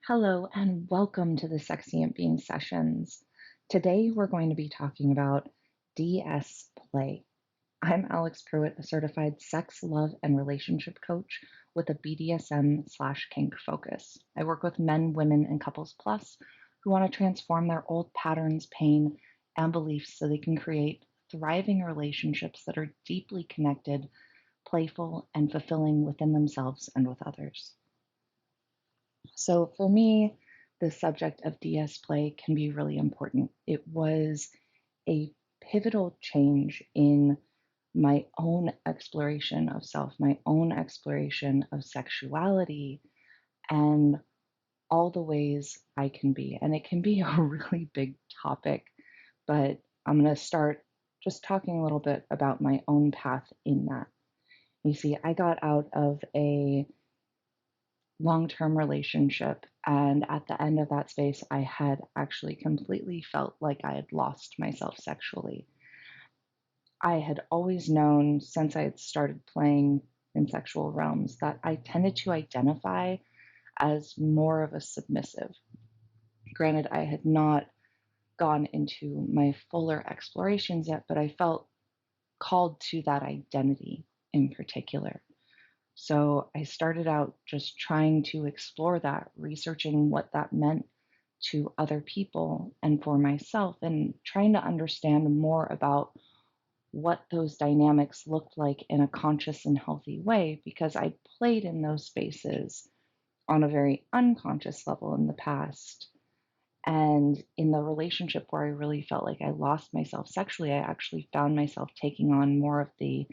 Hello and welcome to the Sexient Being Sessions. Today we're going to be talking about DS play. I'm Alix Pruett, a certified sex, love, and relationship coach with a BDSM/kink focus. I work with men, women, and couples plus who want to transform their old patterns, pain, and beliefs so they can create thriving relationships that are deeply connected, playful, and fulfilling within themselves and with others. So for me, the subject of DS play can be really important. It was a pivotal change in my own exploration of self, my own exploration of sexuality, and all the ways I can be. And it can be a really big topic, but I'm going to start just talking a little bit about my own path in that. You see, I got out of a long-term relationship. And at the end of that space, I had actually completely felt like I had lost myself sexually. I had always known since I had started playing in sexual realms that I tended to identify as more of a submissive. Granted, I had not gone into my fuller explorations yet, but I felt called to that identity in particular. So I started out just trying to explore that, researching what that meant to other people and for myself, and trying to understand more about what those dynamics looked like in a conscious and healthy way because I played in those spaces on a very unconscious level in the past. And in the relationship where I really felt like I lost myself sexually, I actually found myself taking on more of the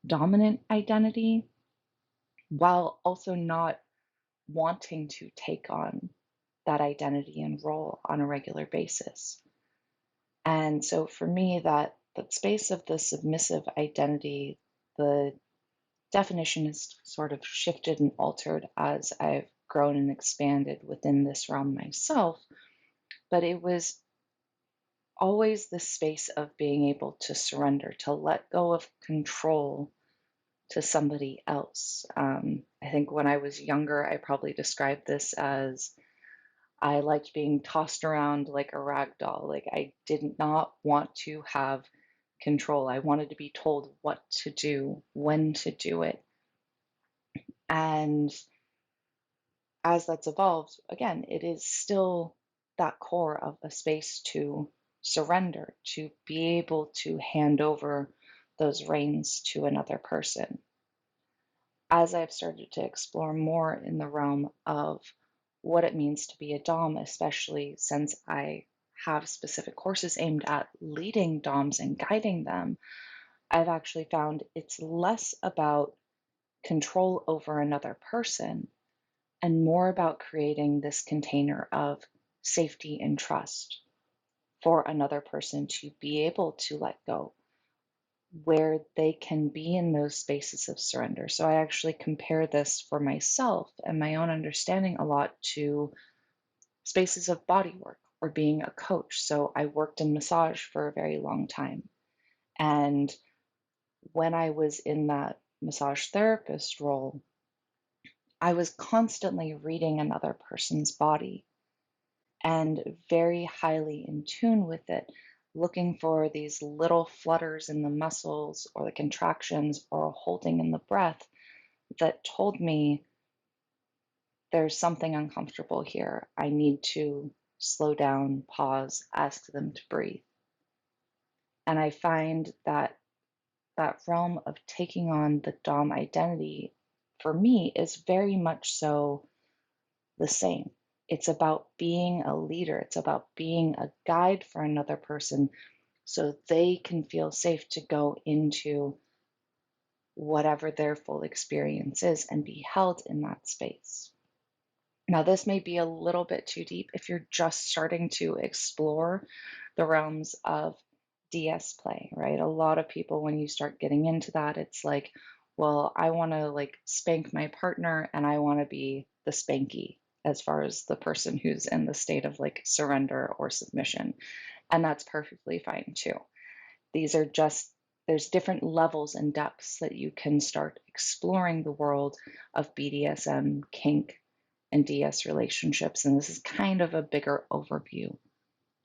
dominant identity while also not wanting to take on that identity and role on a regular basis. And so for me, that space of the submissive identity, the definition has sort of shifted and altered as I've grown and expanded within this realm myself. But it was always the space of being able to surrender, to let go of control to somebody else. I think when I was younger, I probably described this as I liked being tossed around like a rag doll. Like I did not want to have control. I wanted to be told what to do, when to do it. And as that's evolved, again, it is still that core of a space to surrender, to be able to hand over those reins to another person. As I've started to explore more in the realm of what it means to be a Dom, especially since I have specific courses aimed at leading Doms and guiding them, I've actually found it's less about control over another person and more about creating this container of safety and trust for another person to be able to let go, where they can be in those spaces of surrender. So I actually compare this for myself and my own understanding a lot to spaces of body work or being a coach. So I worked in massage for a very long time. And when I was in that massage therapist role, I was constantly reading another person's body and very highly in tune with it, looking for these little flutters in the muscles or the contractions or a holding in the breath that told me there's something uncomfortable here. I need to slow down, pause, ask them to breathe. And I find that that realm of taking on the Dom identity for me is very much so the same. It's about being a leader, it's about being a guide for another person so they can feel safe to go into whatever their full experience is and be held in that space. Now, this may be a little bit too deep if you're just starting to explore the realms of DS play, right? A lot of people, when you start getting into that, it's like, well, I want to like spank my partner and I want to be the spanky as far as the person who's in the state of like surrender or submission. And that's perfectly fine too. These are just, there's different levels and depths that you can start exploring the world of BDSM, kink, and DS relationships. And this is kind of a bigger overview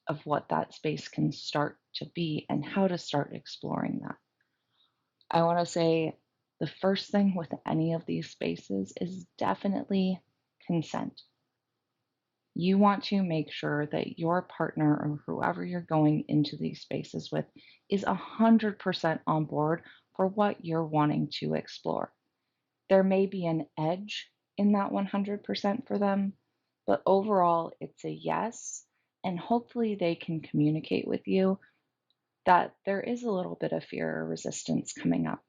of what that space can start to be and how to start exploring that. I want to say the first thing with any of these spaces is definitely consent. You want to make sure that your partner or whoever you're going into these spaces with is 100% on board for what you're wanting to explore. There may be an edge in that 100% for them, but overall, it's a yes. And hopefully, they can communicate with you that there is a little bit of fear or resistance coming up.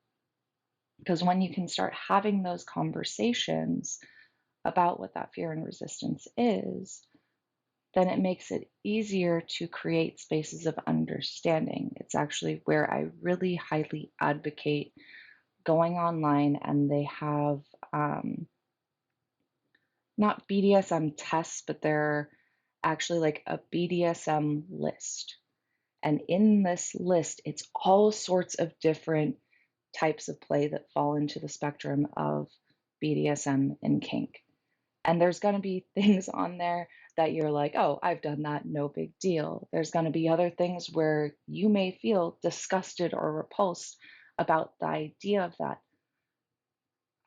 Because when you can start having those conversations about what that fear and resistance is, then it makes it easier to create spaces of understanding. It's actually where I really highly advocate going online, and they have not BDSM tests, but they're actually like a BDSM list. And in this list, it's all sorts of different types of play that fall into the spectrum of BDSM and kink. And there's going to be things on there that you're like, oh, I've done that, no big deal. There's going to be other things where you may feel disgusted or repulsed about the idea of that.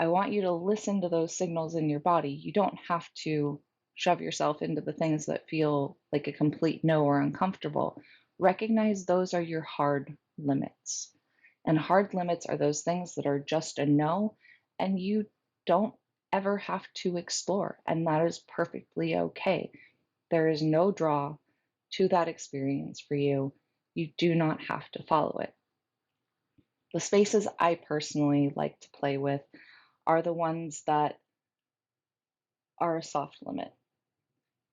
I want you to listen to those signals in your body. You don't have to shove yourself into the things that feel like a complete no or uncomfortable. Recognize those are your hard limits. And hard limits are those things that are just a no, and you don't ever have to explore. And that is perfectly okay. There is no draw to that experience for you. You do not have to follow it. The spaces I personally like to play with are the ones that are a soft limit.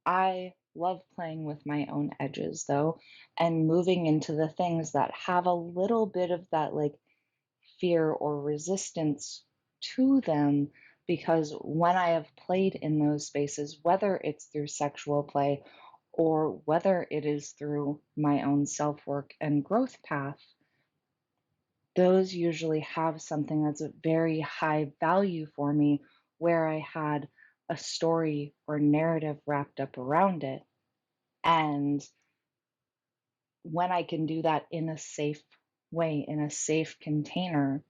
I love playing with my own edges though, and moving into the things that have a little bit of that like fear or resistance to them, because when I have played in those spaces, whether it's through sexual play or whether it is through my own self work and growth path, those usually have something that's a very high value for me, where I had a story or narrative wrapped up around it. And when I can do that in a safe way, in a safe container,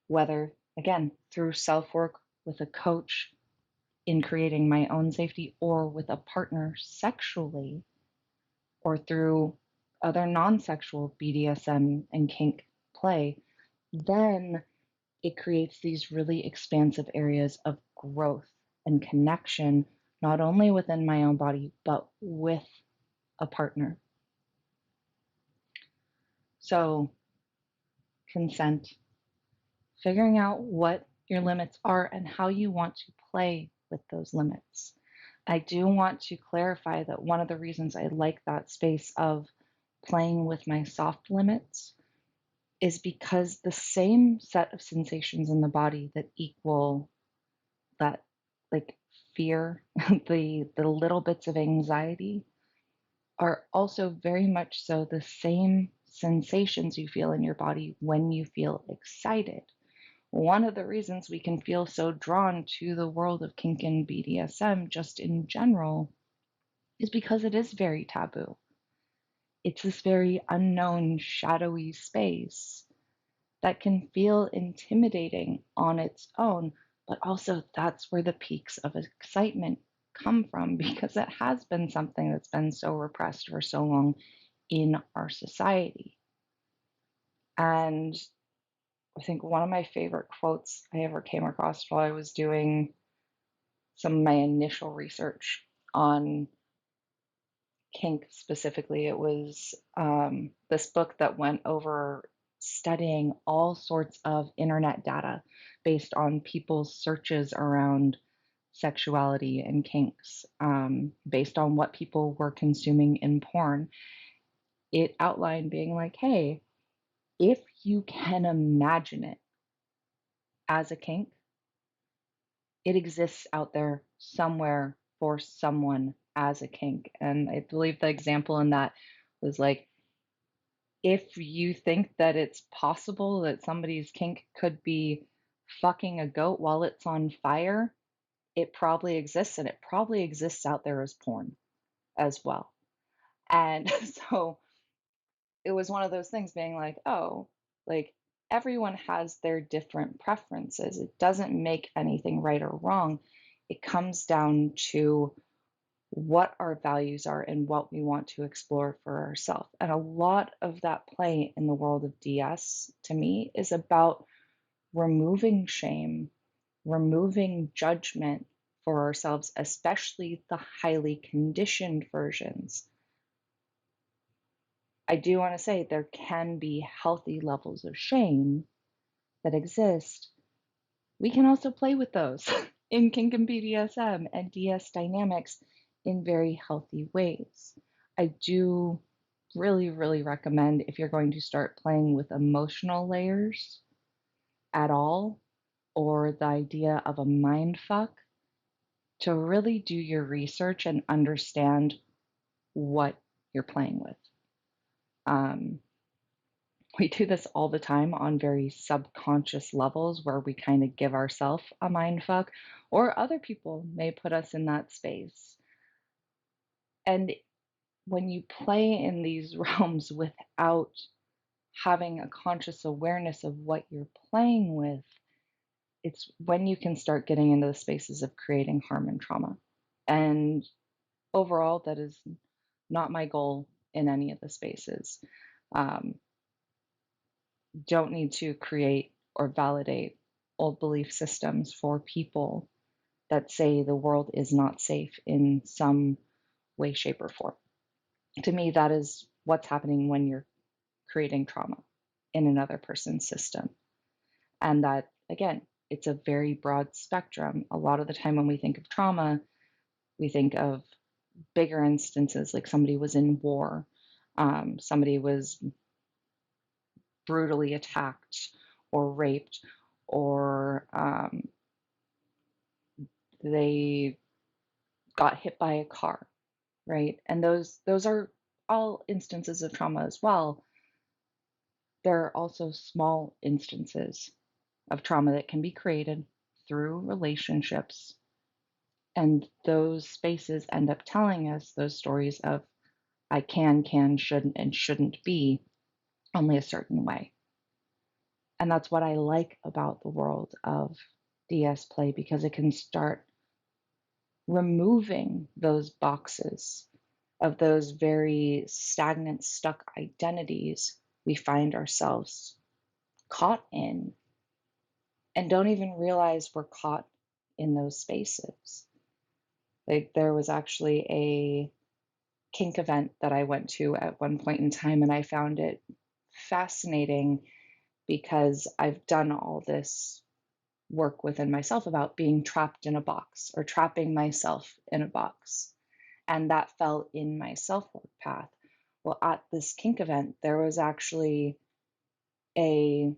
whether again through self work with a coach in creating my own safety, or with a partner sexually, or through other non sexual BDSM and kink play, then it creates these really expansive areas of growth and connection, not only within my own body, but with a partner. So, consent, figuring out what your limits are and how you want to play with those limits. I do want to clarify that one of the reasons I like that space of playing with my soft limits is because the same set of sensations in the body that equal that like fear, the little bits of anxiety are also very much so the same sensations you feel in your body when you feel excited. One of the reasons we can feel so drawn to the world of kink and BDSM just in general is because it is very taboo. It's this very unknown, shadowy space that can feel intimidating on its own, but also that's where the peaks of excitement come from, because it has been something that's been so repressed for so long in our society. And I think one of my favorite quotes I ever came across while I was doing some of my initial research on kink specifically, it was this book that went over studying all sorts of internet data based on people's searches around sexuality and kinks, based on what people were consuming in porn. It outlined being like, hey, if you can imagine it as a kink, it exists out there somewhere for someone as a kink. And I believe the example in that was like, if you think that it's possible that somebody's kink could be fucking a goat while it's on fire, it probably exists, and it probably exists out there as porn as well. And so it was one of those things being like, oh, like everyone has their different preferences. It doesn't make anything right or wrong. It comes down to what our values are and what we want to explore for ourselves. And a lot of that play in the world of DS to me is about removing shame, removing judgment for ourselves, especially the highly conditioned versions. I do want to say there can be healthy levels of shame that exist. We can also play with those in kink and BDSM and DS dynamics in very healthy ways. I do really, really recommend if you're going to start playing with emotional layers at all, or the idea of a mind fuck, to really do your research and understand what you're playing with. Um, we do this all the time on very subconscious levels where we kind of give ourselves a mind fuck, or other people may put us in that space. And when you play in these realms without having a conscious awareness of what you're playing with, it's when you can start getting into the spaces of creating harm and trauma. And overall, that is not my goal in any of the spaces. Um, don't need to create or validate old belief systems for people that say the world is not safe in some way, shape, or form. To me, that is what's happening when you're creating trauma in another person's system. And that, again, it's a very broad spectrum. A lot of the time when we think of trauma, we think of bigger instances like somebody was in war, somebody was brutally attacked or raped, or they got hit by a car, right? And those are all instances of trauma as well. There are also small instances of trauma that can be created through relationships. And those spaces end up telling us those stories of I can, shouldn't, and shouldn't be only a certain way. And that's what I like about the world of DS play, because it can start removing those boxes of those very stagnant, stuck identities we find ourselves caught in and don't even realize we're caught in those spaces. Like there was actually a kink event that I went to at one point in time, and I found it fascinating because I've done all this work within myself about being trapped in a box or trapping myself in a box. And that fell in my self work path. Well, at this kink event, there was actually a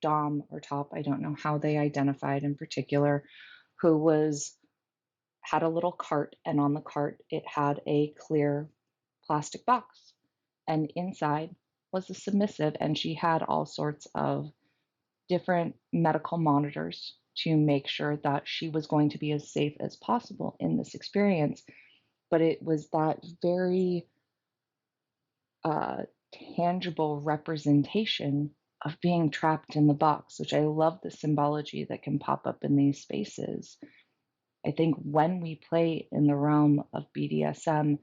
Dom or top, I don't know how they identified in particular, who was had a little cart, and on the cart it had a clear plastic box. And inside was the submissive, and she had all sorts of different medical monitors to make sure that she was going to be as safe as possible in this experience. But it was that very uh, tangible representation of being trapped in the box, which I love the symbology that can pop up in these spaces. I think when we play in the realm of BDSM,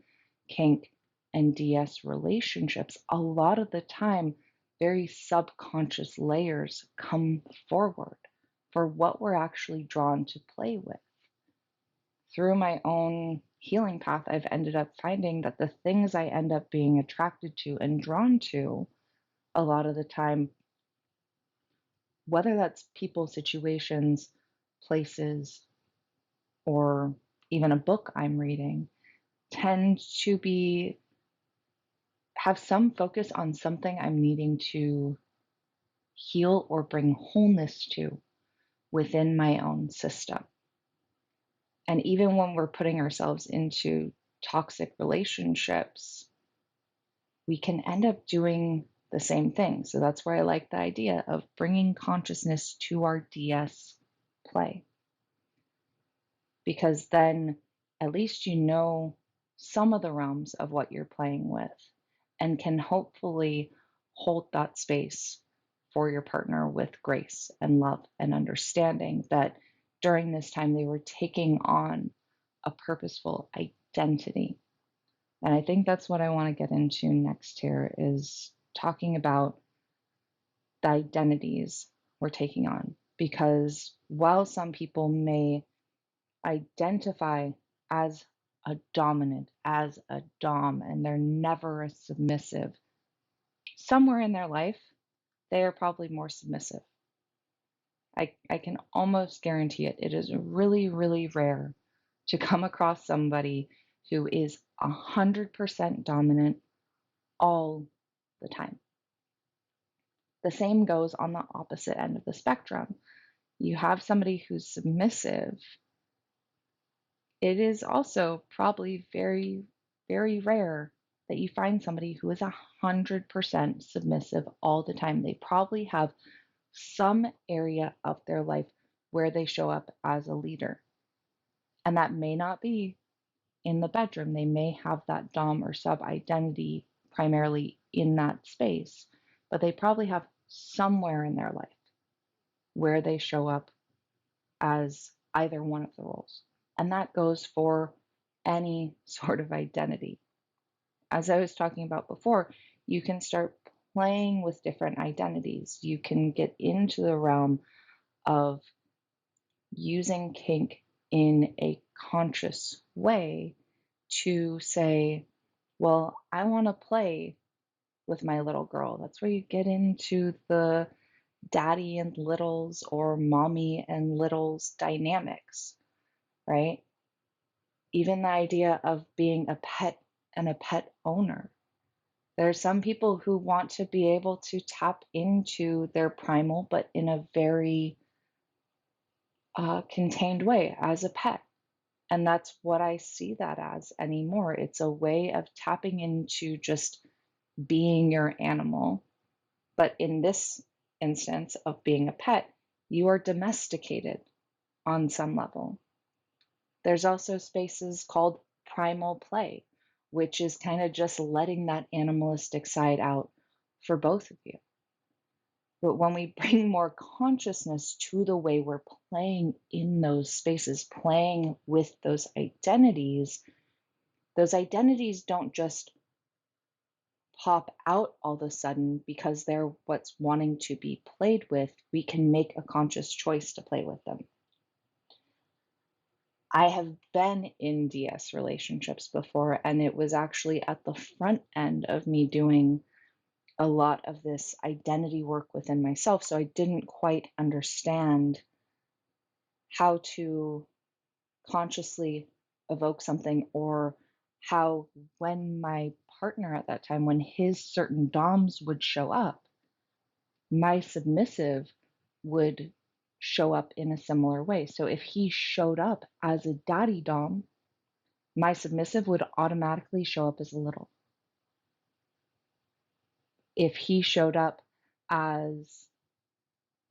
kink, and DS relationships, a lot of the time, very subconscious layers come forward for what we're actually drawn to play with. Through my own healing path, I've ended up finding that the things I end up being attracted to and drawn to a lot of the time, whether that's people, situations, places, or even a book I'm reading, tend to be have some focus on something I'm needing to heal or bring wholeness to within my own system. And even when we're putting ourselves into toxic relationships, we can end up doing the same thing. So that's where I like the idea of bringing consciousness to our DS play. because then at least you know some of the realms of what you're playing with and can hopefully hold that space for your partner with grace and love and understanding that during this time they were taking on a purposeful identity. And I think that's what I want to get into next here is talking about the identities we're taking on. Because while some people may identify as a dominant, as a dom, and they're never a submissive, somewhere in their life, they are probably more submissive. I can almost guarantee it. It is really, really rare to come across somebody who is 100% dominant all the time. The same goes on the opposite end of the spectrum. You have somebody who's submissive. It is also probably very, very rare that you find somebody who is 100% submissive all the time. They probably have some area of their life where they show up as a leader. And that may not be in the bedroom. They may have that dom or sub identity primarily in that space, but they probably have somewhere in their life where they show up as either one of the roles. And that goes for any sort of identity. As I was talking about before, you can start playing with different identities. You can get into the realm of using kink in a conscious way to say, well, I want to play with my little girl. That's where you get into the daddy and littles or mommy and littles dynamics, right? Even the idea of being a pet and a pet owner. There are some people who want to be able to tap into their primal, but in a very contained way as a pet. And that's what I see that as anymore. It's a way of tapping into just being your animal. But in this instance of being a pet, you are domesticated on some level. There's also spaces called primal play, which is kind of just letting that animalistic side out for both of you. But when we bring more consciousness to the way we're playing in those spaces, playing with those identities don't just pop out all of a sudden because they're what's wanting to be played with. We can make a conscious choice to play with them. I have been in DS relationships before, and it was actually at the front end of me doing a lot of this identity work within myself. So I didn't quite understand how to consciously evoke something, or how, when my partner at that time, when his certain DOMs would show up, my submissive would show up in a similar way. So if he showed up as a daddy dom, my submissive would automatically show up as a little. If he showed up as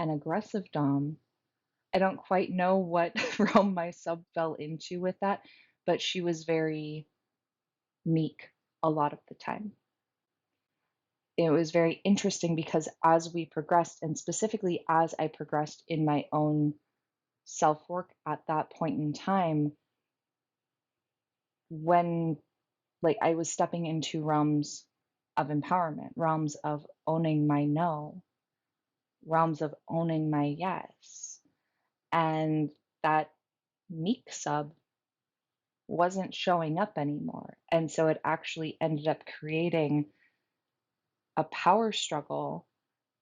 an aggressive dom, I don't quite know what realm my sub fell into with that, but she was very meek a lot of the time. It was very interesting because as we progressed, and specifically as I progressed in my own self work at that point in time, when like I was stepping into realms of empowerment, realms of owning my no, realms of owning my yes. And that meek sub wasn't showing up anymore. And so it actually ended up creating a power struggle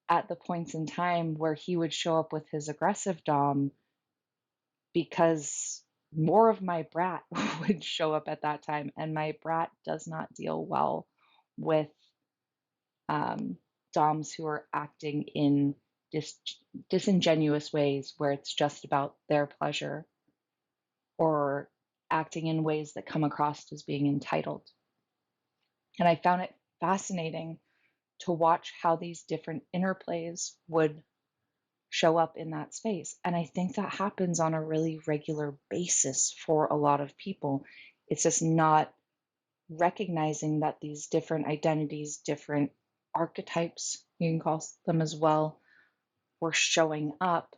at the points in time where he would show up with his aggressive dom, because more of my brat would show up at that time, and my brat does not deal well with doms who are acting in disingenuous ways where it's just about their pleasure, or acting in ways that come across as being entitled. And I found it fascinating to watch how these different interplays would show up in that space. And I think that happens on a really regular basis for a lot of people. It's just not recognizing that these different identities, different archetypes, you can call them as well, were showing up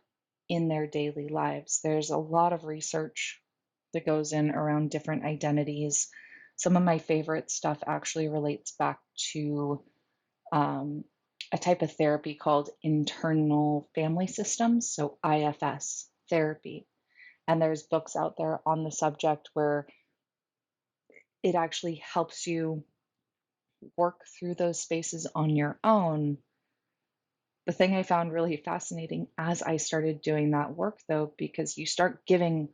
in their daily lives. There's a lot of research that goes in around different identities. Some of my favorite stuff actually relates back to um, a type of therapy called internal family systems, so IFS therapy. And there's books out there on the subject where it actually helps you work through those spaces on your own. The thing I found really fascinating as I started doing that work, though, because you start giving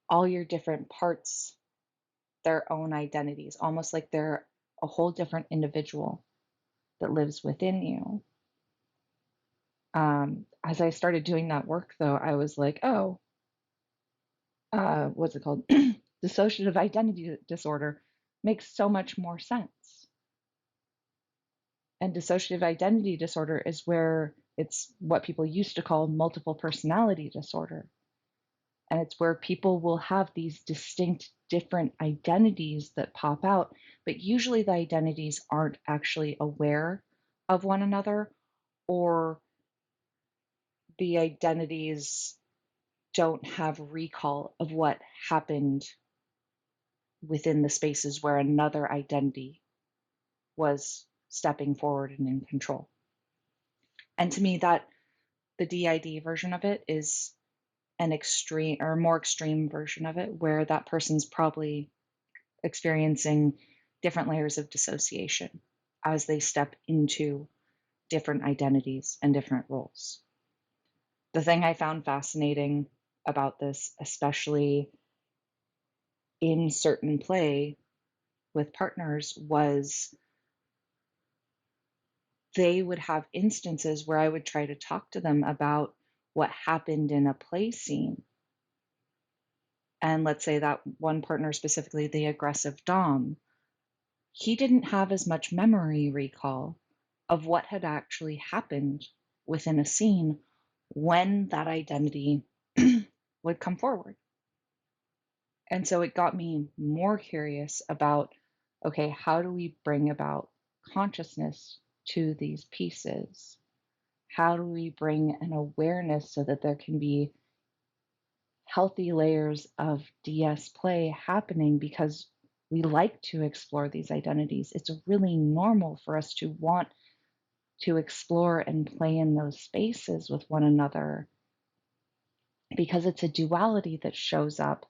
all your different parts their own identities, almost like they're a whole different individual that lives within you. As I started doing that work, though, I was like, oh, what's it called? Dissociative identity disorder makes so much more sense. And dissociative identity disorder is where it's what people used to call multiple personality disorder. And it's where people will have these distinct, different identities that pop out, but usually the identities aren't actually aware of one another, or the identities don't have recall of what happened within the spaces where another identity was stepping forward and in control. And to me, that the DID version of it is an extreme or more extreme version of it, where that person's probably experiencing different layers of dissociation as they step into different identities and different roles. The thing I found fascinating about this, especially in certain play with partners, was they would have instances where I would try to talk to them about what happened in a play scene. And let's say that one partner, specifically the aggressive Dom, he didn't have as much memory recall of what had actually happened within a scene when that identity would come forward. And so it got me more curious about, okay, how do we bring about consciousness to these pieces? How do we bring an awareness so that there can be healthy layers of DS play happening, because we like to explore these identities. It's really normal for us to want to explore and play in those spaces with one another, because it's a duality that shows up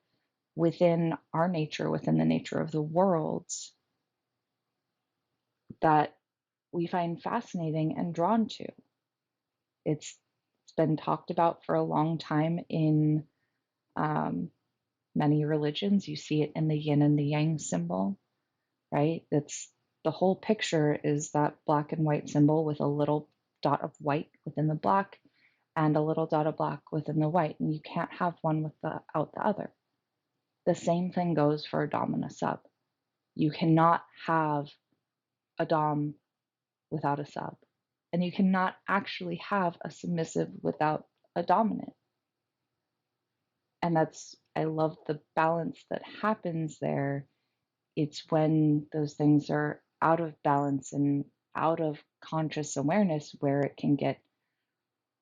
within our nature, within the nature of the worlds, that we find fascinating and drawn to. It's been talked about for a long time in um, many religions. You see it in the yin and the yang symbol, right? It's the whole picture is that black and white symbol with a little dot of white within the black and a little dot of black within the white, and you can't have one without the other. The same thing goes for a dom and a sub. You cannot have a dom without a sub, and you cannot actually have a submissive without a dominant. And that's, I love the balance that happens there. It's when those things are out of balance and out of conscious awareness where it can get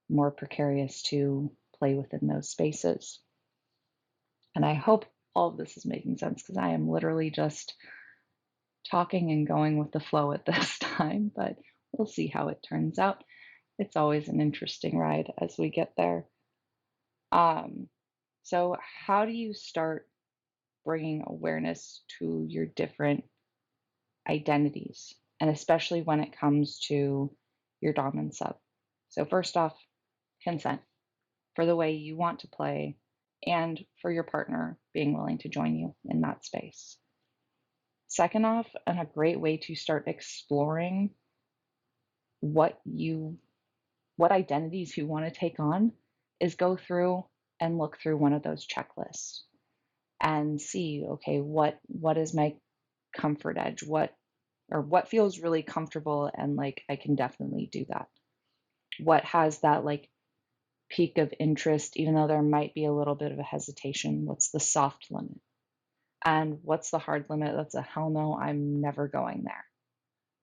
more precarious to play within those spaces. And I hope all of this is making sense, because I am literally just talking and going with the flow at this time, but we'll see how it turns out. It's always an interesting ride as we get there. So how do you start bringing awareness to your different identities, and especially when it comes to your dom and sub? So first off, consent for the way you want to play and for your partner being willing to join you in that space. Second off, and a great way to start exploring what identities you want to take on, is go through and look through one of those checklists and see, okay, what is my comfort edge? What feels really comfortable and like I can definitely do that. What has that like peak of interest, even though there might be a little bit of a hesitation? What's the soft limit? And what's the hard limit? That's a hell no, I'm never going there.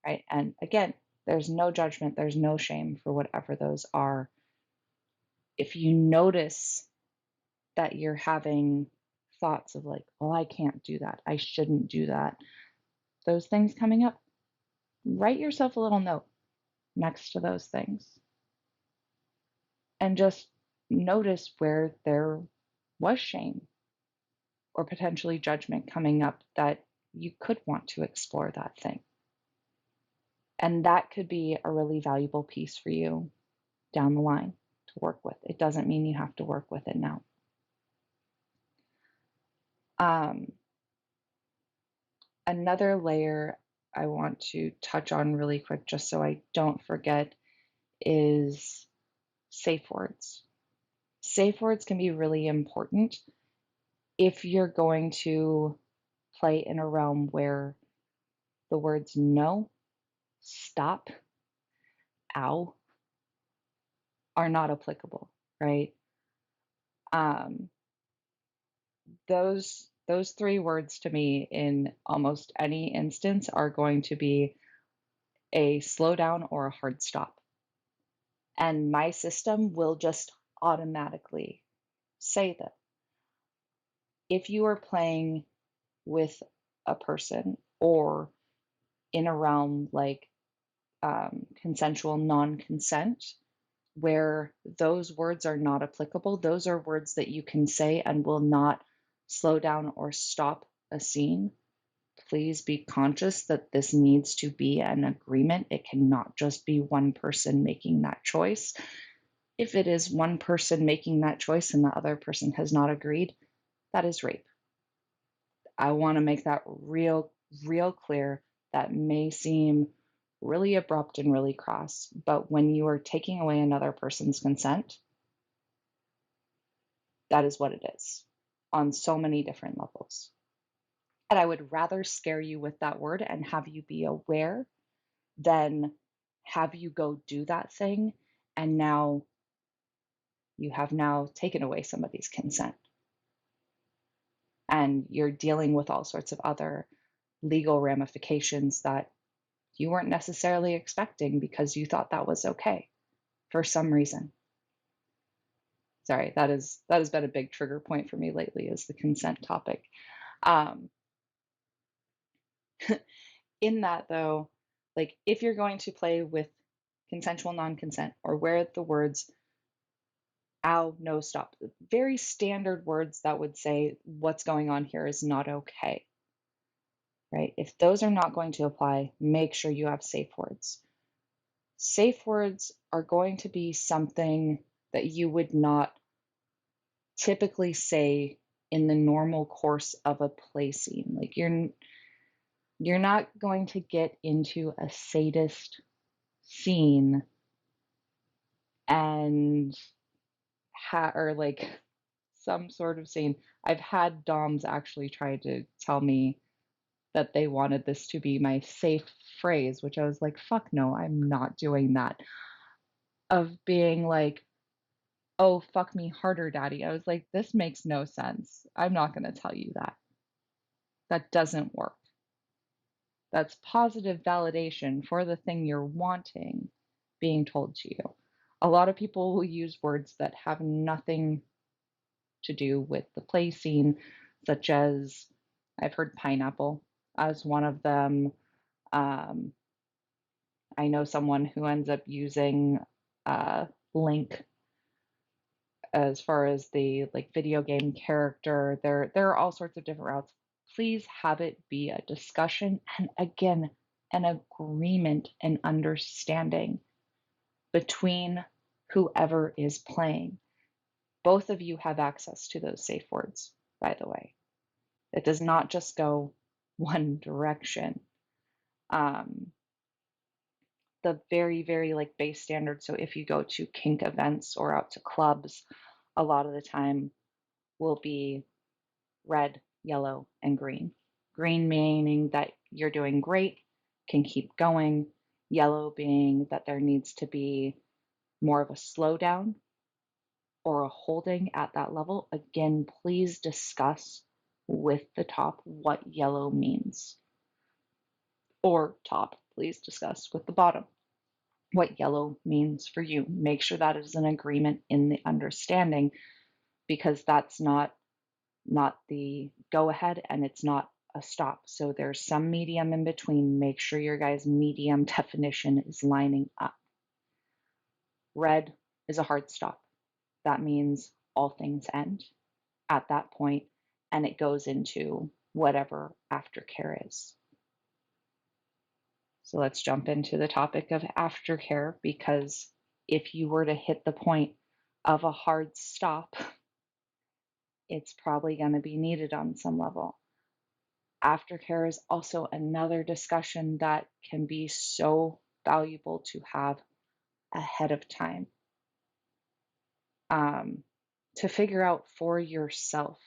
Right. And again, there's no judgment, there's no shame for whatever those are. If you notice that you're having thoughts of like, oh, I can't do that, I shouldn't do that, those things coming up, write yourself a little note next to those things and just notice where there was shame or potentially judgment coming up that you could want to explore that thing. And that could be a really valuable piece for you down the line to work with. It doesn't mean you have to work with it now. Another layer I want to touch on really quick, just so I don't forget, is safe words. Safe words can be really important if you're going to play in a realm where the words no, stop, ow are not applicable, right? Um, those three words to me in almost any instance are going to be a slow down or a hard stop. And my system will just automatically say that. If you are playing with a person or in a realm like consensual non consent, where those words are not applicable, those are words that you can say and will not slow down or stop a scene. Please be conscious that this needs to be an agreement. It cannot just be one person making that choice. If it is one person making that choice and the other person has not agreed, that is rape. I want to make that real clear. That may seem really abrupt and really cross, but when you are taking away another person's consent, that is what it is on so many different levels. And I would rather scare you with that word and have you be aware than have you go do that thing and now you have now taken away somebody's consent. And you're dealing with all sorts of other legal ramifications that you weren't necessarily expecting because you thought that was okay for some reason. Sorry, that has been a big trigger point for me lately, is the consent topic. In that though, like if you're going to play with consensual non-consent or where the words ow, no, stop, very standard words that would say what's going on here is not okay, right? If those are not going to apply, make sure you have safe words. Safe words are going to be something that you would not typically say in the normal course of a play scene. Like you're not going to get into a sadist scene and or like some sort of scene. I've had DOMs actually try to tell me that they wanted this to be my safe phrase, which I was like, fuck no, I'm not doing that. Of being like, oh, fuck me harder, daddy. I was like, this makes no sense. I'm not going to tell you that. That doesn't work. That's positive validation for the thing you're wanting being told to you. A lot of people will use words that have nothing to do with the play scene, such as I've heard pineapple as one of them. Um, I know someone who ends up using Link as far as the like video game character. There are all sorts of different routes. Please have it be a discussion and again an agreement and understanding between whoever is playing. Both of you have access to those safe words, by the way. It does not just go one direction. The very like base standard. So if you go to kink events or out to clubs, a lot of the time will be red, yellow, and green. Green meaning that you're doing great, can keep going. Yellow being that there needs to be more of a slowdown or a holding at that level, again, please discuss with the top what yellow means. Or top, please discuss with the bottom what yellow means for you. Make sure that is an agreement in the understanding, because that's not the go ahead and it's not a stop. So there's some medium in between. Make sure your guys' medium definition is lining up. Red is a hard stop. That means all things end at that point, and it goes into whatever aftercare is. So let's jump into the topic of aftercare, because if you were to hit the point of a hard stop, it's probably going to be needed on some level. Aftercare is also another discussion that can be so valuable to have ahead of time, to figure out for yourself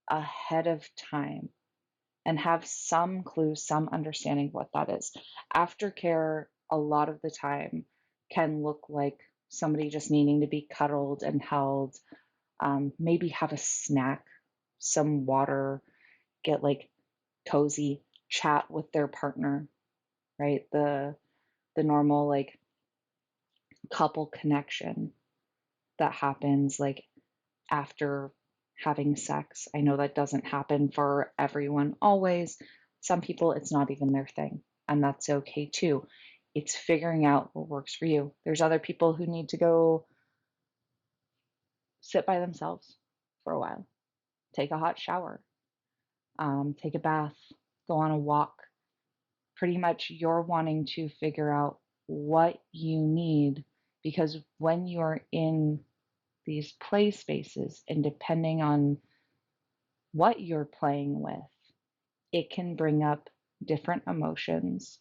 ahead of time and have some clue, some understanding what that is. Aftercare, a lot of the time, can look like somebody just needing to be cuddled and held, maybe have a snack, some water, get like cozy, chat with their partner, right? The normal like couple connection that happens like after having sex. I know that doesn't happen for everyone always. Some people, it's not even their thing, and that's okay too. It's figuring out what works for you. There's other people who need to go sit by themselves for a while, take a hot shower, take a bath, go on a walk. Pretty much you're wanting to figure out what you need, because when you're in these play spaces and depending on what you're playing with, it can bring up different emotions.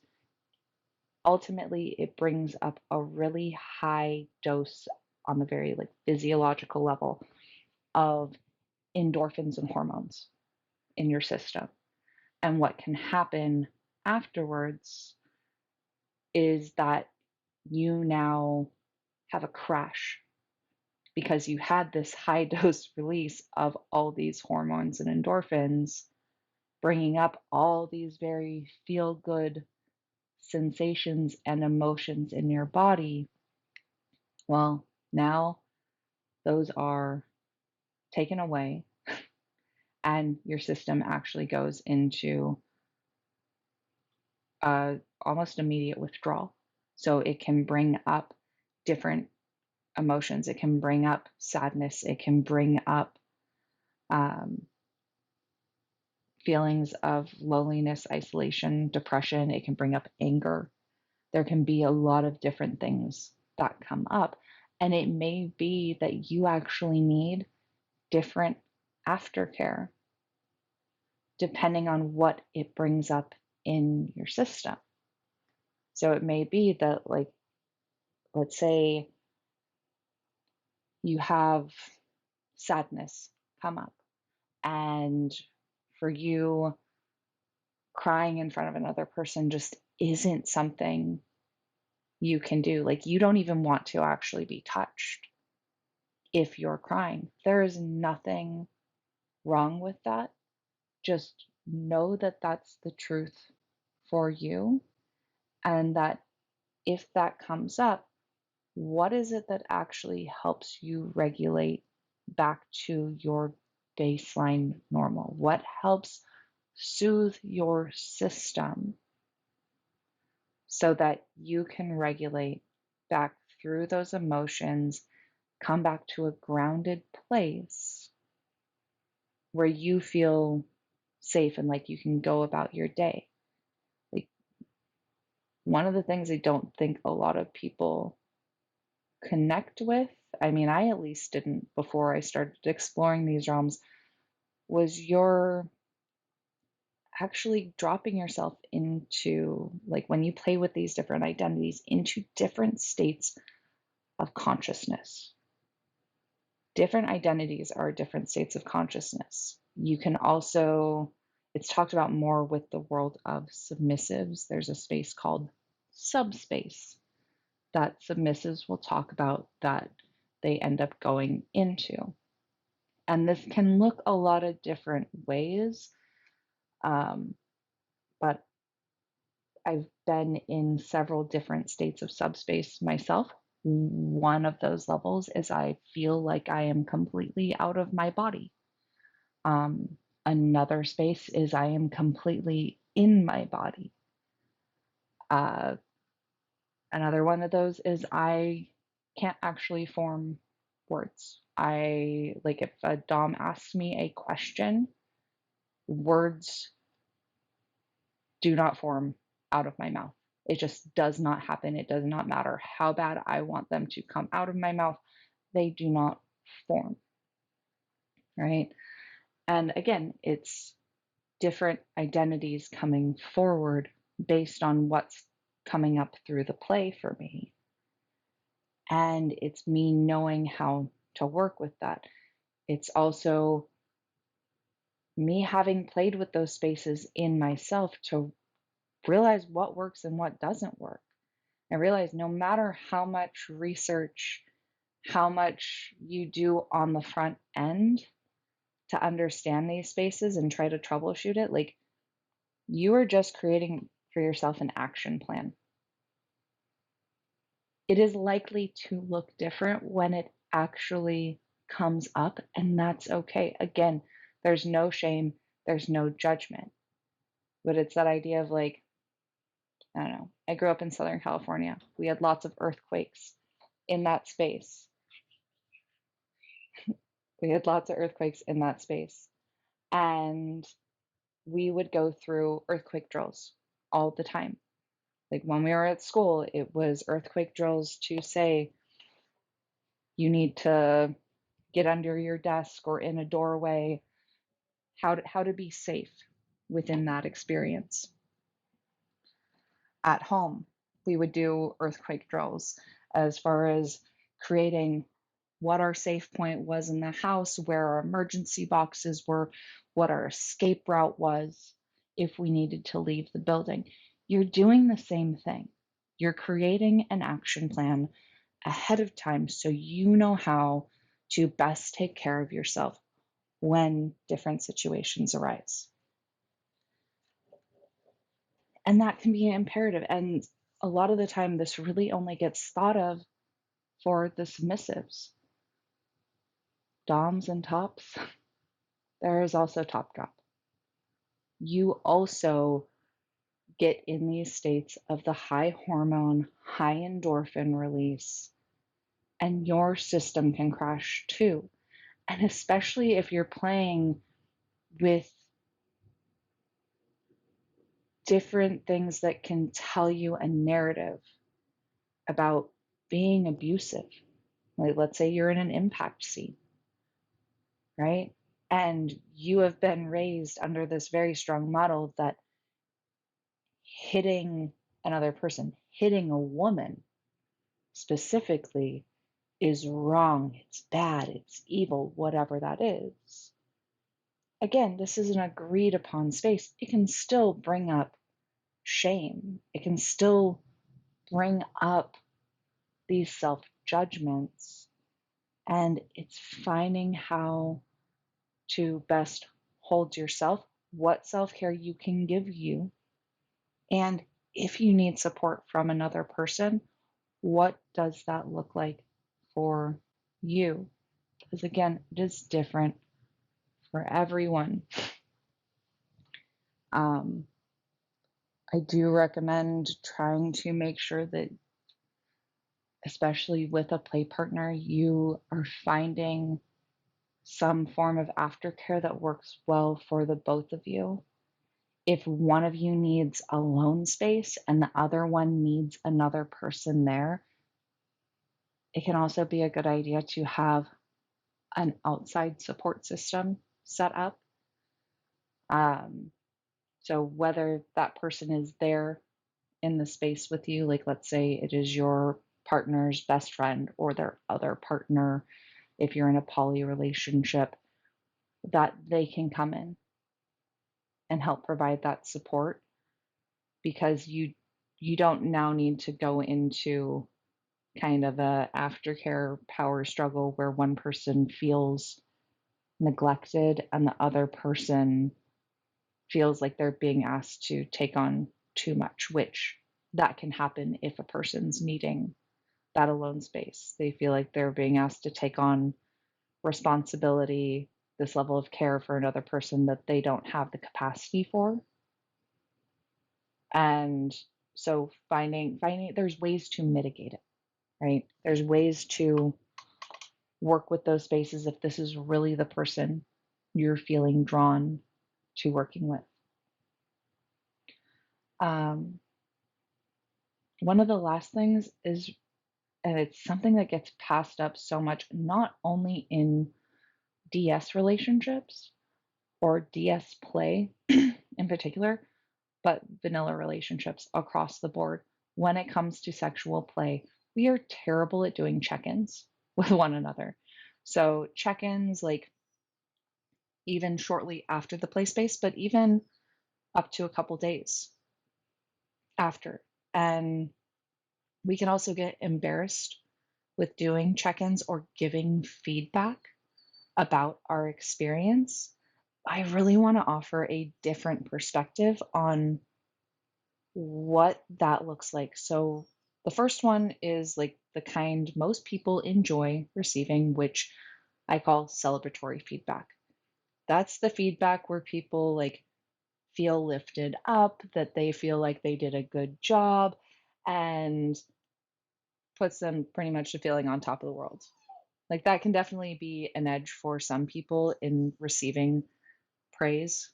Ultimately, it brings up a really high dose on the very like physiological level of endorphins and hormones in your system. And what can happen afterwards is that you now have a crash, because you had this high dose release of all these hormones and endorphins, bringing up all these very feel good sensations and emotions in your body. Well, now those are taken away, and your system actually goes into almost immediate withdrawal. So it can bring up different emotions. It can bring up sadness. It can bring up feelings of loneliness, isolation, depression. It can bring up anger. There can be a lot of different things that come up. And it may be that you actually need different aftercare depending on what it brings up in your system. So it may be that, like, let's say you have sadness come up, and for you, crying in front of another person just isn't something you can do. Like, you don't even want to actually be touched if you're crying. There is nothing wrong with that. Just know that that's the truth for you, and that if that comes up, what is it that actually helps you regulate back to your baseline normal? What helps soothe your system so that you can regulate back through those emotions, come back to a grounded place where you feel safe and like you can go about your day? Like, one of the things I don't think a lot of people connect with, I mean, I at least didn't before I started exploring these realms, was you're actually dropping yourself into, like, when you play with these different identities, into different states of consciousness. Different identities are different states of consciousness. You can also, it's talked about more with the world of submissives. There's a space called subspace. that submissives will talk about that they end up going into. And this can look a lot of different ways, but I've been in several different states of subspace myself. One of those levels is I feel like I am completely out of my body. Another space is I am completely in my body. Uh, Another one of those is I can't actually form words. I like if a Dom asks me a question, words do not form out of my mouth. It just does not happen. It does not matter how bad I want them to come out of my mouth. They do not form, right? And again, it's different identities coming forward based on what's coming up through the play for me. And it's me knowing how to work with that. It's also me having played with those spaces in myself to realize what works and what doesn't work. I realize no matter how much research, how much you do on the front end to understand these spaces and try to troubleshoot it, like you are just creating for yourself an action plan. It is likely to look different when it actually comes up, and that's okay. Again, there's no shame, there's no judgment, but it's that idea of like, I don't know. I grew up in Southern California. We had lots of earthquakes in that space. We had lots of earthquakes in that space. And we would go through earthquake drills all the time. Like when we were at school, it was earthquake drills to say you need to get under your desk or in a doorway, how to be safe within that experience. At home, we would do earthquake drills as far as creating what our safe point was in the house, where our emergency boxes were, what our escape route was if we needed to leave the building. You're doing the same thing. You're creating an action plan ahead of time so you know how to best take care of yourself when different situations arise. And that can be imperative. And a lot of the time, this really only gets thought of for the submissives. Doms and tops, there is also top drop. You also get in these states of the high hormone, high endorphin release, and your system can crash too. And especially if you're playing with different things that can tell you a narrative about being abusive. Like, let's say you're in an impact scene, right? And you have been raised under this very strong model that hitting another person, hitting a woman specifically, is wrong, it's bad, it's evil, whatever that is. Again, this is an agreed upon space. It can still bring up shame, it can still bring up these self judgments, and it's finding how to best hold yourself, what self care you can give you, and if you need support from another person, what does that look like for you? Because again, it is different for everyone. Um, I do recommend trying to make sure that, especially with a play partner, you are finding some form of aftercare that works well for the both of you. If one of you needs alone space and the other one needs another person there, it can also be a good idea to have an outside support system set up. So whether that person is there in the space with you, like let's say it is your partner's best friend or their other partner, if you're in a poly relationship, that they can come in and help provide that support, because you don't now need to go into kind of a aftercare power struggle where one person feels neglected and the other person feels like they're being asked to take on too much, which that can happen if a person's needing that alone space. They feel like they're being asked to take on responsibility, this level of care for another person that they don't have the capacity for. And so finding there's ways to mitigate it, right? There's ways to work with those spaces if this is really the person you're feeling drawn to working with. Um, One of the last things is, and it's something that gets passed up so much, not only in DS relationships or DS play in particular, but vanilla relationships across the board. When it comes to sexual play, we are terrible at doing check ins with one another. So, check ins, like even shortly after the play space, but even up to a couple days after. And we can also get embarrassed with doing check ins or giving feedback about our experience. I really want to offer a different perspective on what that looks like. So, the first one is like the kind most people enjoy receiving, which I call celebratory feedback. That's the feedback where people like feel lifted up, that they feel like they did a good job, and puts them pretty much to feeling on top of the world. Like that can definitely be an edge for some people in receiving praise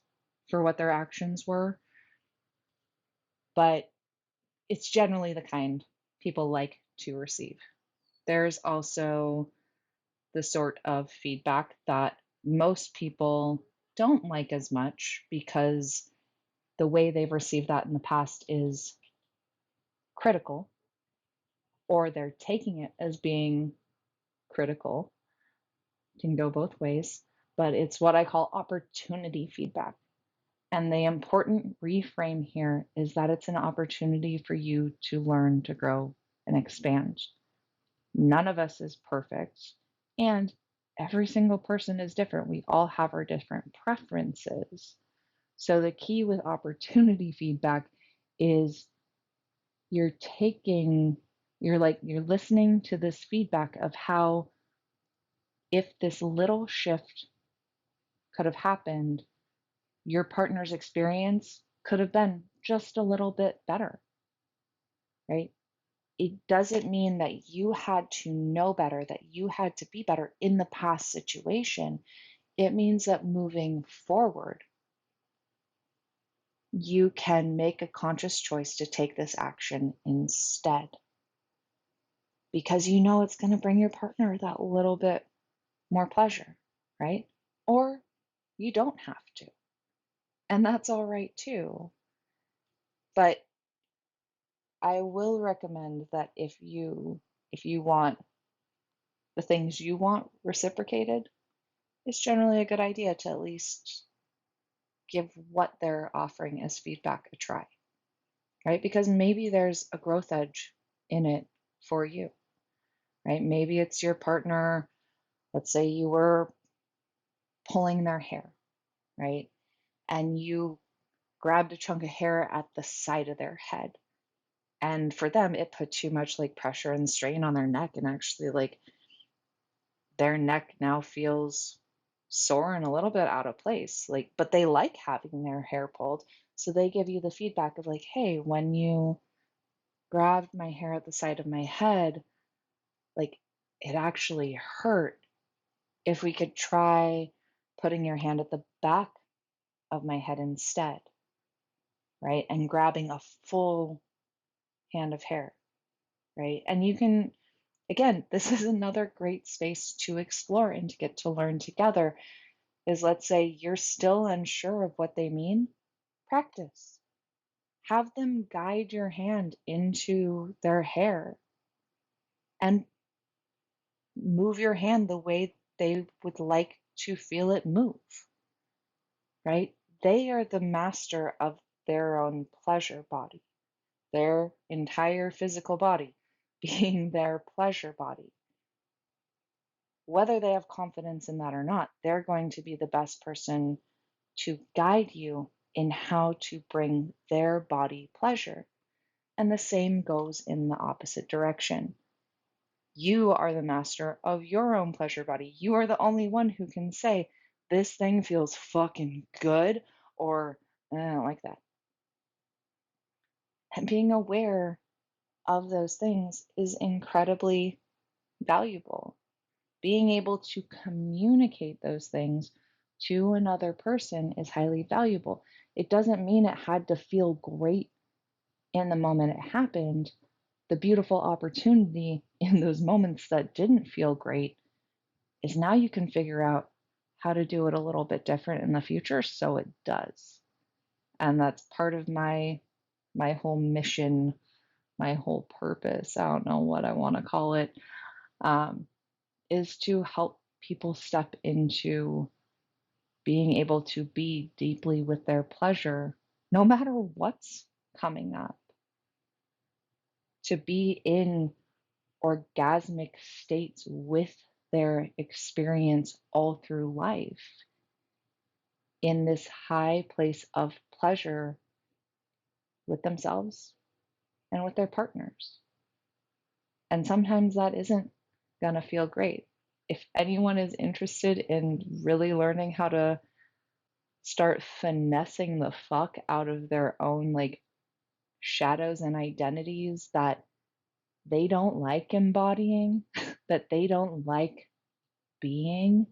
for what their actions were, but it's generally the kind people like to receive. There's also the sort of feedback that most people don't like as much because the way they've received that in the past is critical, or they're taking it as being critical. It can go both ways, but it's what I call opportunity feedback. And the important reframe here is that it's an opportunity for you to learn, to grow, and expand. None of us is perfect, and every single person is different. We all have our different preferences. So, the key with opportunity feedback is you're taking, you're listening to this feedback of how, if this little shift could have happened, your partner's experience could have been just a little bit better, right? It doesn't mean that you had to know better, that you had to be better in the past situation. It means that moving forward, you can make a conscious choice to take this action instead because you know it's going to bring your partner that little bit more pleasure, right? Or you don't have to. And that's all right too. But I will recommend that if you want the things you want reciprocated, it's generally a good idea to at least give what they're offering as feedback a try, right? Because maybe there's a growth edge in it for you, right? Maybe it's your partner. Let's say you were pulling their hair, right? And you grabbed a chunk of hair at the side of their head. And for them, it put too much like pressure and strain on their neck. And actually, like their neck now feels sore and a little bit out of place. Like, but they like having their hair pulled. So they give you the feedback of like, hey, when you grabbed my hair at the side of my head, like it actually hurt. If we could try putting your hand at the back of my head instead, right? And grabbing a full hand of hair, right? And you can, again, this is another great space to explore and to get to learn together. Is let's say you're still unsure of what they mean, practice. Have them guide your hand into their hair and move your hand the way they would like to feel it move, right? They are the master of their own pleasure body, their entire physical body. being their pleasure body. Whether they have confidence in that or not, they're going to be the best person to guide you in how to bring their body pleasure. And the same goes in the opposite direction. You are the master of your own pleasure body. You are the only one who can say, this thing feels fucking good, or I don't like that. And being aware of those things is incredibly valuable. Being able to communicate those things to another person is highly valuable. It doesn't mean it had to feel great in the moment it happened. The beautiful opportunity in those moments that didn't feel great is now you can figure out how to do it a little bit different in the future so it does. And that's part of my whole mission, my whole purpose. I don't know what I want to call it. Is to help people step into being able to be deeply with their pleasure, no matter what's coming up, to be in orgasmic states with their experience all through life, in this high place of pleasure with themselves and with their partners. And sometimes that isn't going to feel great. If anyone is interested in really learning how to start finessing the fuck out of their own like shadows and identities that they don't like embodying, that they don't like being,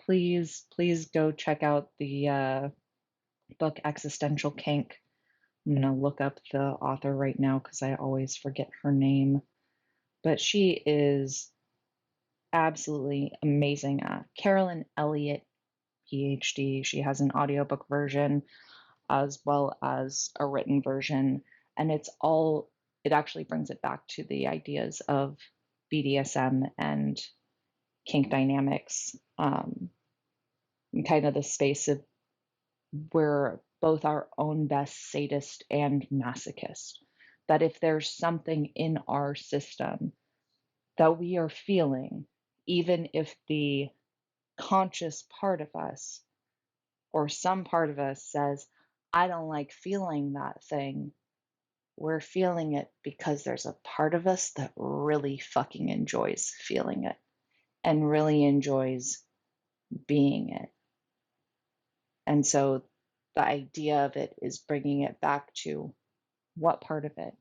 please go check out the book Existential Kink. I'm going to look up the author right now because I always forget her name. But she is absolutely amazing. Carolyn Elliott, PhD. She has an audiobook version as well as a written version. And it actually brings it back to the ideas of BDSM and kink dynamics, kind of the space of we're both our own best sadist and masochist. That if there's something in our system that we are feeling, even if the conscious part of us or some part of us says, I don't like feeling that thing, we're feeling it because there's a part of us that really fucking enjoys feeling it and really enjoys being it. And so the idea of it is bringing it back to what part of it,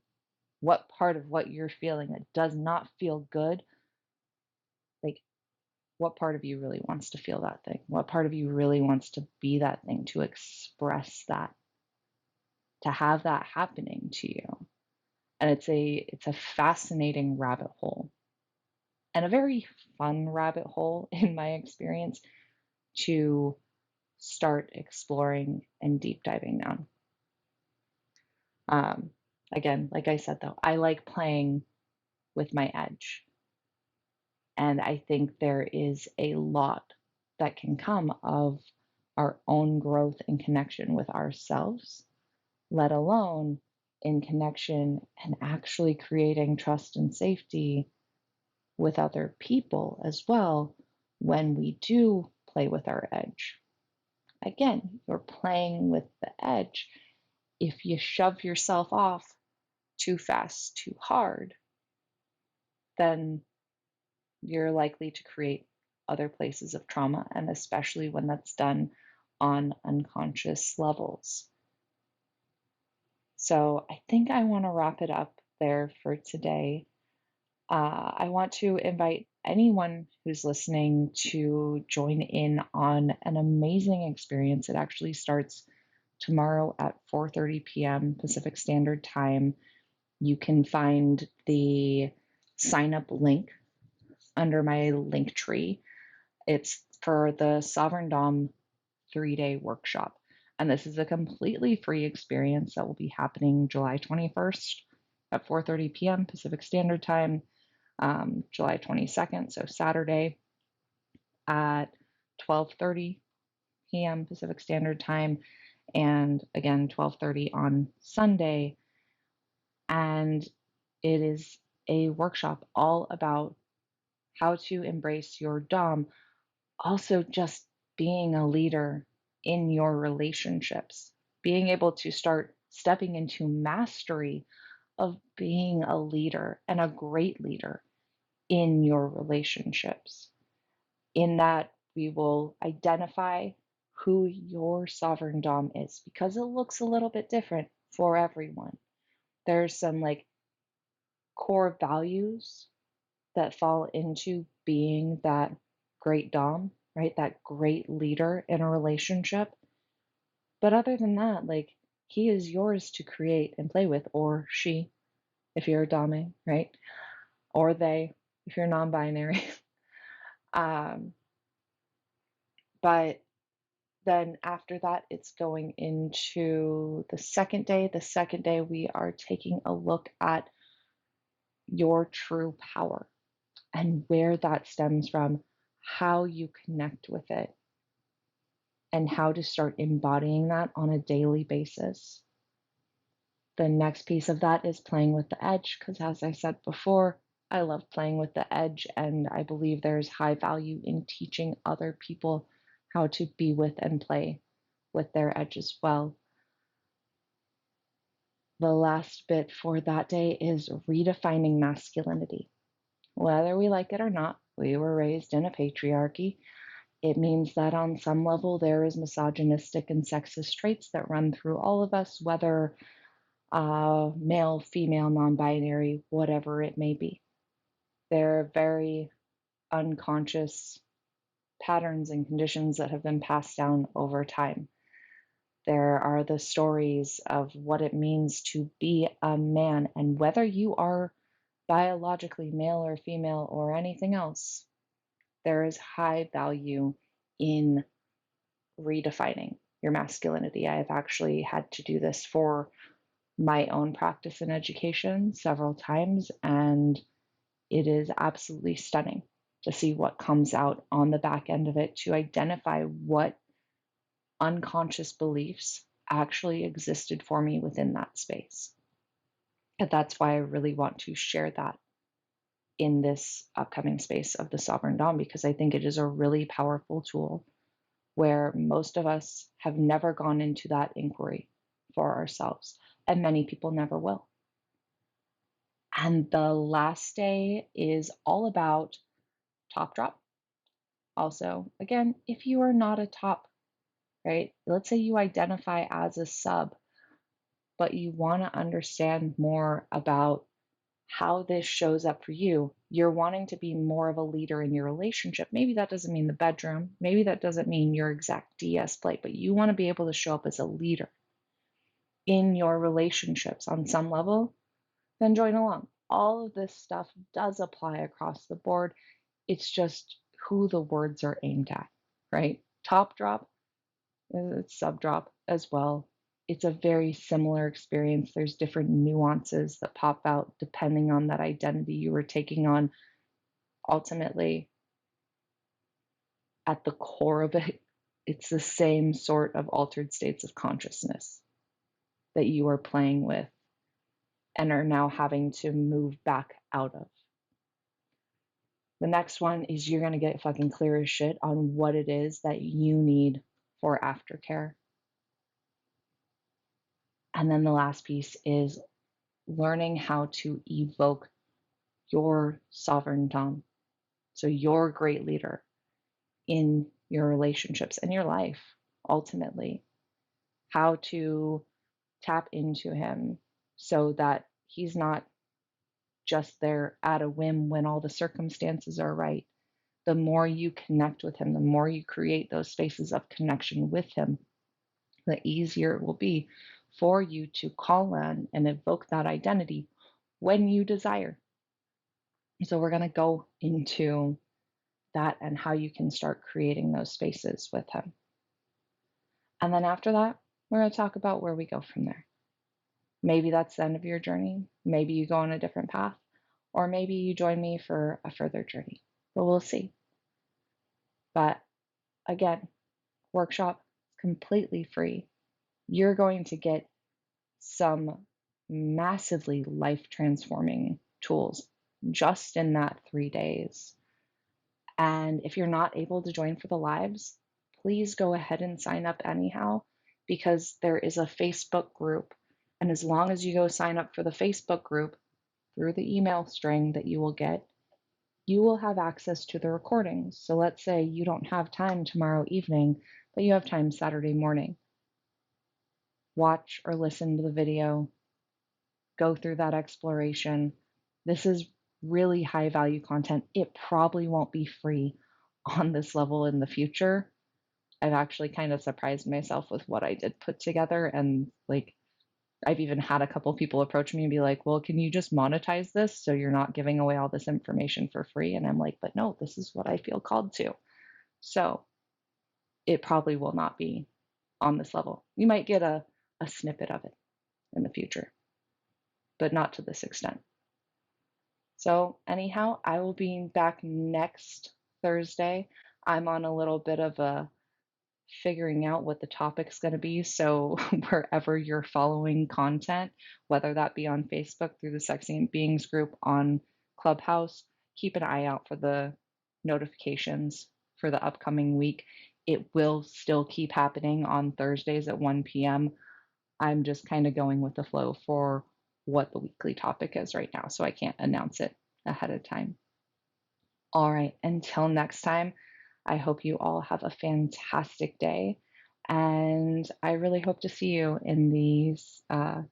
what part of what you're feeling that does not feel good, like what part of you really wants to feel that thing? What part of you really wants to be that thing, to express that, to have that happening to you? And it's a fascinating rabbit hole and a very fun rabbit hole in my experience to start exploring and deep diving down. Um, Again, like I said, though, I like playing with my edge. And I think there is a lot that can come of our own growth and connection with ourselves, let alone in connection and actually creating trust and safety with other people as well when we do play with our edge. Again, you're playing with the edge. If you shove yourself off too fast, too hard, then you're likely to create other places of trauma, and especially when that's done on unconscious levels. So I think I want to wrap it up there for today. I want to invite anyone who's listening to join in on an amazing experience. It actually starts tomorrow at 4:30 p.m. Pacific Standard Time. You can find the sign up link under my link tree. It's for the Sovereign Dom 3-day workshop. And this is a completely free experience that will be happening July 21st at 4:30 p.m. Pacific Standard Time, July 22nd, so Saturday at 12:30 p.m. Pacific Standard Time, and again 12:30 on Sunday. And it is a workshop all about how to embrace your Dom, also just being a leader in your relationships, being able to start stepping into mastery of being a leader and a great leader in your relationships. In that, we will identify who your sovereign Dom is because it looks a little bit different for everyone. There's some like core values that fall into being that great Dom, right? That great leader in a relationship. But other than that, like he is yours to create and play with, or she, if you're a Dom, right? Or they, if you're non binary. um, but then after that, it's going into the second day. The second day, we are taking a look at your true power and where that stems from, how you connect with it, and how to start embodying that on a daily basis. The next piece of that is playing with the edge, because as I said before, I love playing with the edge, and I believe there's high value in teaching other people how to be with and play with their edge as well. The last bit for that day is redefining masculinity. Whether we like it or not, we were raised in a patriarchy. It means that on some level there is misogynistic and sexist traits that run through all of us, whether male, female, non binary, whatever it may be. They're very unconscious patterns and conditions that have been passed down over time. There are the stories of what it means to be a man, and whether you are biologically male or female or anything else, there is high value in redefining your masculinity. I have actually had to do this for my own practice in education several times, and it is absolutely stunning to see what comes out on the back end of it, to identify what unconscious beliefs actually existed for me within that space. And that's why I really want to share that in this upcoming space of the Sovereign Dom, because I think it is a really powerful tool where most of us have never gone into that inquiry for ourselves, and many people never will. And the last day is all about top drop. Also, again, if you are not a top, right? Let's say you identify as a sub, but you want to understand more about how this shows up for you. You're wanting to be more of a leader in your relationship. Maybe that doesn't mean the bedroom. Maybe that doesn't mean your exact DS play, but you want to be able to show up as a leader in your relationships on some level, then join along. All of this stuff does apply across the board. It's just who the words are aimed at, right? Top drop, it's sub drop as well. It's a very similar experience. There's different nuances that pop out depending on that identity you were taking on. Ultimately, at the core of it, it's the same sort of altered states of consciousness that you are playing with and are now having to move back out of. The next one is you're going to get fucking clear as shit on what it is that you need for aftercare. And then the last piece is learning how to evoke your sovereign Dom. So your great leader in your relationships and your life, ultimately. How to tap into him so that he's not just there at a whim when all the circumstances are right. The more you connect with him, the more you create those spaces of connection with him, the easier it will be for you to call on and evoke that identity when you desire. So we're going to go into that and how you can start creating those spaces with him. And then after that, we're going to talk about where we go from there. Maybe that's the end of your journey. Maybe you go on a different path, or maybe you join me for a further journey, but we'll see. But again, workshop completely free. You're going to get some massively life transforming tools just in that 3 days. And if you're not able to join for the lives, please go ahead and sign up anyhow, because there is a Facebook group. And as long as you go sign up for the Facebook group through the email string that you will get, you will have access to the recordings. So let's say you don't have time tomorrow evening, but you have time Saturday morning. Watch or listen to the video, go through that exploration. This is really high value content. It probably won't be free on this level in the future. I've actually kind of surprised myself with what I did put together. And like, I've even had a couple people approach me and be like, well, can you just monetize this so you're not giving away all this information for free? And I'm like, but no, this is what I feel called to. So it probably will not be on this level. You might get a snippet of it in the future, but not to this extent. So, anyhow, I will be back next Thursday. I'm on a little bit of a figuring out what the topic's going to be. So, wherever you're following content, whether that be on Facebook through the Sexient Beings group on Clubhouse, keep an eye out for the notifications for the upcoming week. It will still keep happening on Thursdays at 1 p.m. I'm just kind of going with the flow for what the weekly topic is right now, so I can't announce it ahead of time. All right, until next time, I hope you all have a fantastic day, and I really hope to see you in the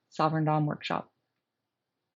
Sovereign Dom workshop.